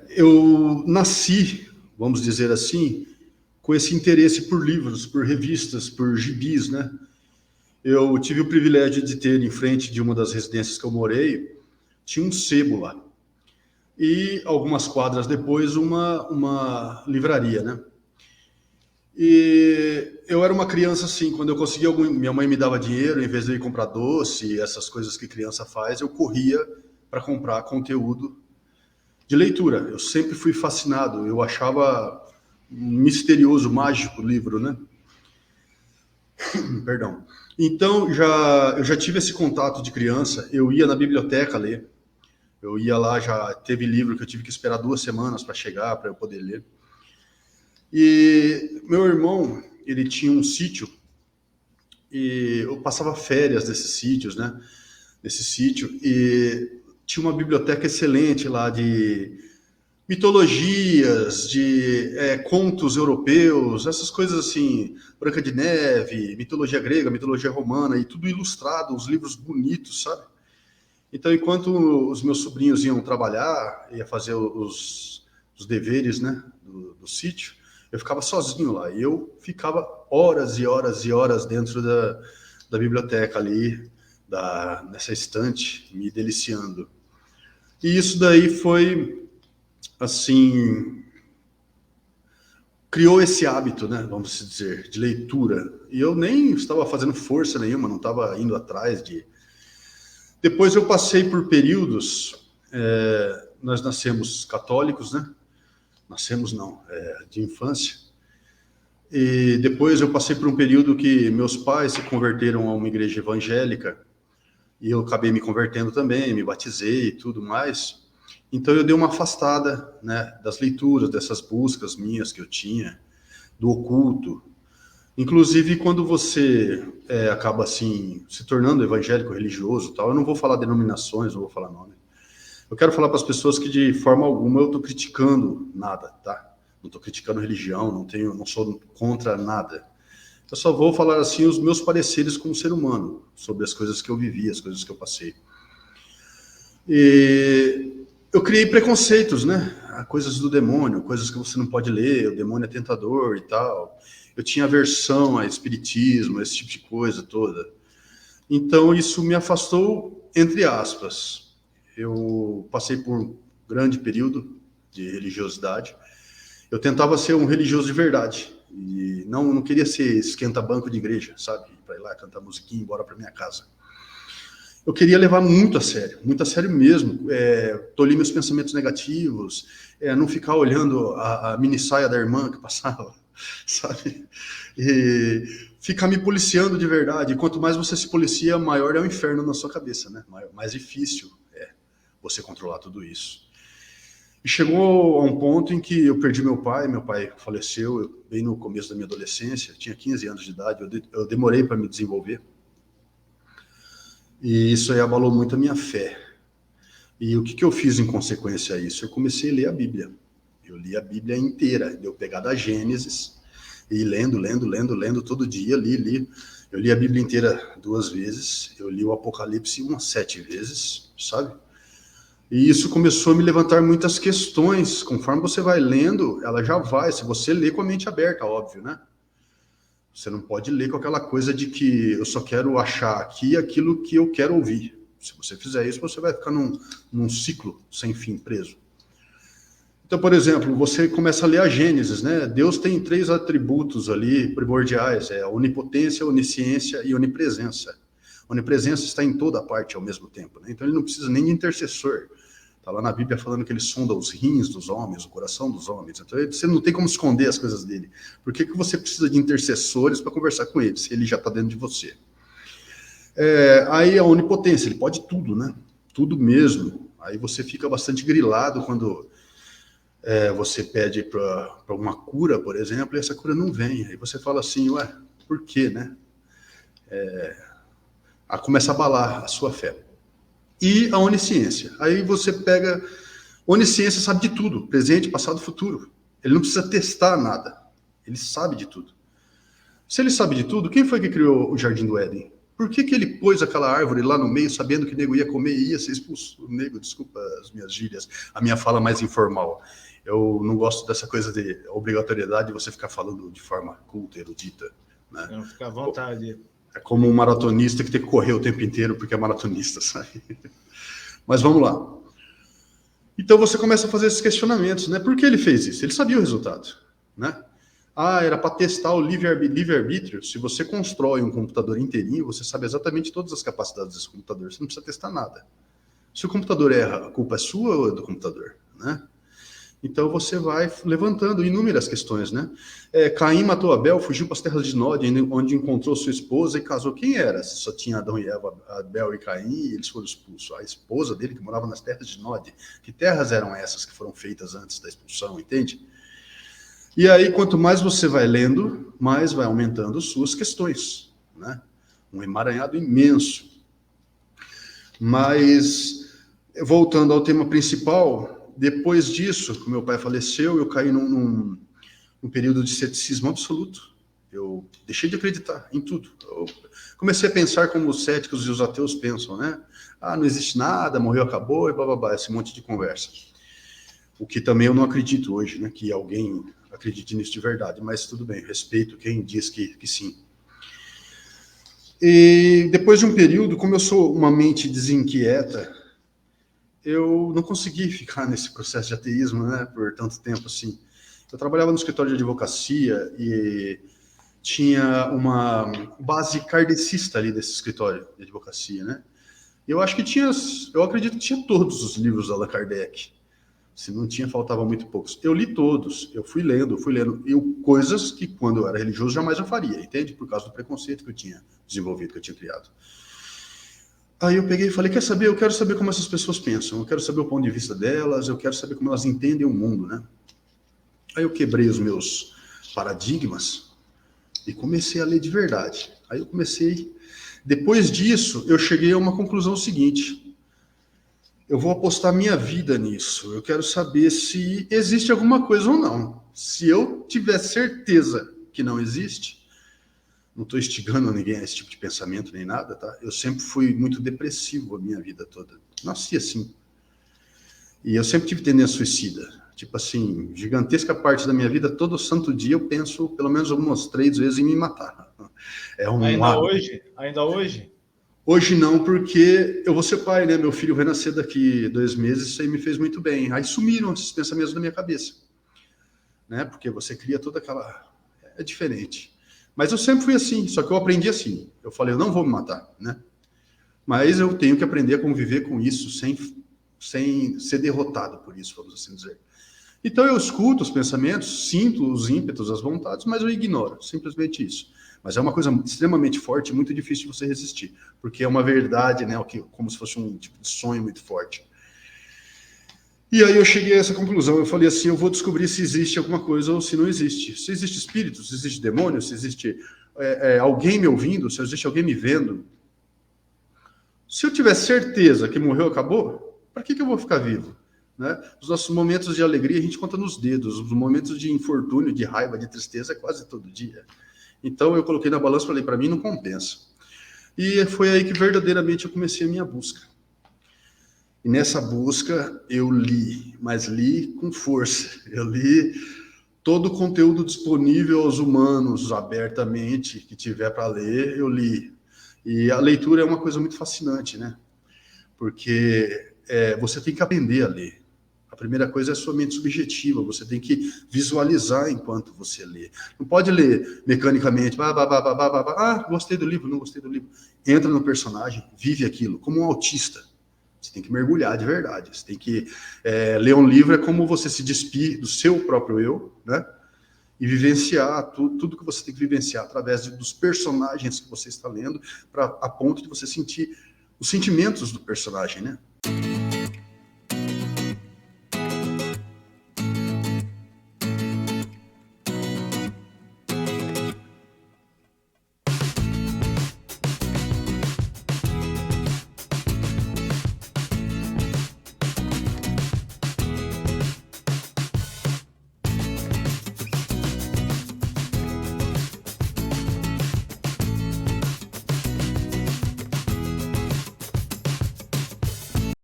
Eu nasci, vamos dizer assim, com esse interesse por livros, por revistas, por gibis, né? Eu tive o privilégio de ter em frente de uma das residências que eu morei, tinha um sebo lá. E algumas quadras depois, uma livraria, né? E eu era uma criança assim, quando eu conseguia algum, minha mãe me dava dinheiro, em vez de eu ir comprar doce, essas coisas que criança faz, eu corria para comprar conteúdo de leitura. Eu sempre fui fascinado, eu achava misterioso, mágico o livro, né? Perdão. Então, eu já tive esse contato de criança, eu ia na biblioteca ler, eu ia lá, já teve livro que eu tive que esperar 2 semanas para chegar, para eu poder ler. E meu irmão, ele tinha um sítio, e eu passava férias nesses sítios, né? Nesse sítio, e tinha uma biblioteca excelente lá de mitologias, de contos europeus, essas coisas assim, Branca de Neve, mitologia grega, mitologia romana, e tudo ilustrado, uns livros bonitos, sabe? Então, enquanto os meus sobrinhos iam trabalhar, ia fazer os deveres, né, do sítio, eu ficava sozinho lá. E eu ficava horas e horas e horas dentro da biblioteca ali, nessa estante, me deliciando. E isso daí foi, assim, criou esse hábito, né, vamos dizer, de leitura. E eu nem estava fazendo força nenhuma, não estava indo atrás de. Depois eu passei por períodos, nós nascemos católicos, né? Nascemos não, de infância. E depois eu passei por um período que meus pais se converteram a uma igreja evangélica e eu acabei me convertendo também, me batizei e tudo mais. Então eu dei uma afastada, né, das leituras, dessas buscas minhas que eu tinha, do oculto. Inclusive, quando você acaba assim se tornando evangélico religioso, tal, eu não vou falar denominações, não vou falar nome. Eu quero falar para as pessoas que de forma alguma eu estou criticando nada, tá? Não estou criticando religião, não sou contra nada. Eu só vou falar assim os meus pareceres como ser humano sobre as coisas que eu vivi, as coisas que eu passei. E eu criei preconceitos, né? Coisas do demônio, coisas que você não pode ler, o demônio é tentador e tal. Eu tinha aversão a espiritismo, esse tipo de coisa toda. Então isso me afastou, entre aspas. Eu passei por um grande período de religiosidade. Eu tentava ser um religioso de verdade. E não queria ser esquenta-banco de igreja, sabe? Para ir lá cantar musiquinha e ir embora para minha casa. Eu queria levar muito a sério mesmo. Tolir meus pensamentos negativos, não ficar olhando a mini saia da irmã que passava, sabe? E ficar me policiando de verdade. E quanto mais você se policia, maior é o inferno na sua cabeça, né? Mais difícil é você controlar tudo isso. E chegou a um ponto em que eu perdi meu pai faleceu bem no começo da minha adolescência, tinha 15 anos de idade, eu demorei para me desenvolver. E isso aí abalou muito a minha fé. E o que eu fiz em consequência a isso? Eu comecei a ler a Bíblia. Eu li a Bíblia inteira, eu pegar da Gênesis, e lendo todo dia, li. Eu li a Bíblia inteira 2 vezes, eu li o Apocalipse umas 7 vezes, sabe? E isso começou a me levantar muitas questões. Conforme você vai lendo, ela já vai, se você lê com a mente aberta, óbvio, né? Você não pode ler com aquela coisa de que eu só quero achar aqui aquilo que eu quero ouvir. Se você fizer isso, você vai ficar num ciclo sem fim, preso. Então, por exemplo, você começa a ler a Gênesis, né? Deus tem 3 atributos ali primordiais, a onipotência, onisciência e onipresença. A onipresença está em toda parte ao mesmo tempo, né? Então ele não precisa nem de intercessor. Está lá na Bíblia falando que ele sonda os rins dos homens, o coração dos homens. Então você não tem como esconder as coisas dele. Por que você precisa de intercessores para conversar com ele, se ele já está dentro de você? Aí a onipotência, ele pode tudo, né? Tudo mesmo. Aí você fica bastante grilado quando você pede para uma cura, por exemplo, e essa cura não vem. Aí você fala assim, ué, por quê, né? Começa a abalar a sua fé. E a onisciência. Aí você pega... Onisciência sabe de tudo, presente, passado, futuro. Ele não precisa testar nada. Ele sabe de tudo. Se ele sabe de tudo, quem foi que criou o Jardim do Éden? Por que que ele pôs aquela árvore lá no meio, sabendo que o nego ia comer e ia ser expulso? O nego, desculpa as minhas gírias, a minha fala mais informal. Eu não gosto dessa coisa de obrigatoriedade de você ficar falando de forma culta, erudita, né? Não, fica à vontade. É como um maratonista que tem que correr o tempo inteiro porque é maratonista, sabe? Mas vamos lá. Então você começa a fazer esses questionamentos, né? Por que ele fez isso? Ele sabia o resultado, né? Ah, era para testar o livre-arbítrio. Se você constrói um computador inteirinho, você sabe exatamente todas as capacidades desse computador. Você não precisa testar nada. Se o computador erra, a culpa é sua ou é do computador, né? Então você vai levantando inúmeras questões, né? Caim matou Abel, fugiu para as terras de Nod, onde encontrou sua esposa e casou. Quem era? Se só tinha Adão e Eva, Abel e Caim, e eles foram expulsos. A esposa dele que morava nas terras de Nod. Que terras eram essas que foram feitas antes da expulsão, entende? E aí, quanto mais você vai lendo, mais vai aumentando suas questões, né? Um emaranhado imenso. Mas, voltando ao tema principal, depois disso, que meu pai faleceu, eu caí num período de ceticismo absoluto. Eu deixei de acreditar em tudo. Eu comecei a pensar como os céticos e os ateus pensam, né? Ah, não existe nada, morreu, acabou, e blá, esse monte de conversa. O que também eu não acredito hoje, né? Que alguém acredite nisso de verdade, mas tudo bem, respeito quem diz que sim. E depois de um período, como eu sou uma mente desinquieta, eu não consegui ficar nesse processo de ateísmo, né, por tanto tempo assim. Eu trabalhava no escritório de advocacia e tinha uma base kardecista ali desse escritório de advocacia, né? Eu acho que eu acredito que tinha todos os livros da Allan Kardec. Se não tinha, faltavam muito poucos. Eu li todos, eu fui lendo, coisas que quando eu era religioso jamais eu faria, entende? Por causa do preconceito que eu tinha desenvolvido, que eu tinha criado. Aí eu peguei e falei, quer saber? Eu quero saber como essas pessoas pensam, eu quero saber o ponto de vista delas, eu quero saber como elas entendem o mundo, né? Aí eu quebrei os meus paradigmas e comecei a ler de verdade. Aí eu comecei... Depois disso, eu cheguei a uma conclusão seguinte. Eu vou apostar minha vida nisso. Eu quero saber se existe alguma coisa ou não. Se eu tiver certeza que não existe, não estou instigando ninguém a esse tipo de pensamento nem nada, tá? Eu sempre fui muito depressivo a minha vida toda. Nasci assim. E eu sempre tive tendência suicida. Tipo assim, gigantesca parte da minha vida, todo santo dia eu penso pelo menos algumas 3 vezes em me matar. É um Ainda hoje? Ainda hoje? Hoje não, porque eu vou ser pai, né? Meu filho vai nascer daqui 2 meses, isso aí me fez muito bem. Aí sumiram esses pensamentos da minha cabeça, né? Porque você cria toda aquela... É diferente. Mas eu sempre fui assim, só que eu aprendi assim. Eu falei, eu não vou me matar, né? Mas eu tenho que aprender a conviver com isso sem ser derrotado por isso, vamos assim dizer. Então eu escuto os pensamentos, sinto os ímpetos, as vontades, mas eu ignoro, simplesmente isso. Mas é uma coisa extremamente forte e muito difícil de você resistir, porque é uma verdade, né, como se fosse um tipo de sonho muito forte. E aí eu cheguei a essa conclusão, eu falei assim, eu vou descobrir se existe alguma coisa ou se não existe. Se existe espírito, se existe demônio, se existe alguém me ouvindo, se existe alguém me vendo. Se eu tiver certeza que morreu, acabou, para que eu vou ficar vivo? Né? Os nossos momentos de alegria a gente conta nos dedos, os momentos de infortúnio, de raiva, de tristeza é quase todo dia. Então eu coloquei na balança e falei, para mim não compensa. E foi aí que verdadeiramente eu comecei a minha busca. E nessa busca eu li, mas li com força. Eu li todo o conteúdo disponível aos humanos, abertamente, que tiver para ler, eu li. E a leitura é uma coisa muito fascinante, né? Porque você tem que aprender a ler. A primeira coisa é a sua mente subjetiva, você tem que visualizar enquanto você lê. Não pode ler mecanicamente, gostei do livro, não gostei do livro. Entra no personagem, vive aquilo, como um autista. Você tem que mergulhar de verdade. Você tem que... ler um livro é como você se despir do seu próprio eu, né? E vivenciar tudo que você tem que vivenciar através dos personagens que você está lendo, a ponto de você sentir os sentimentos do personagem, né?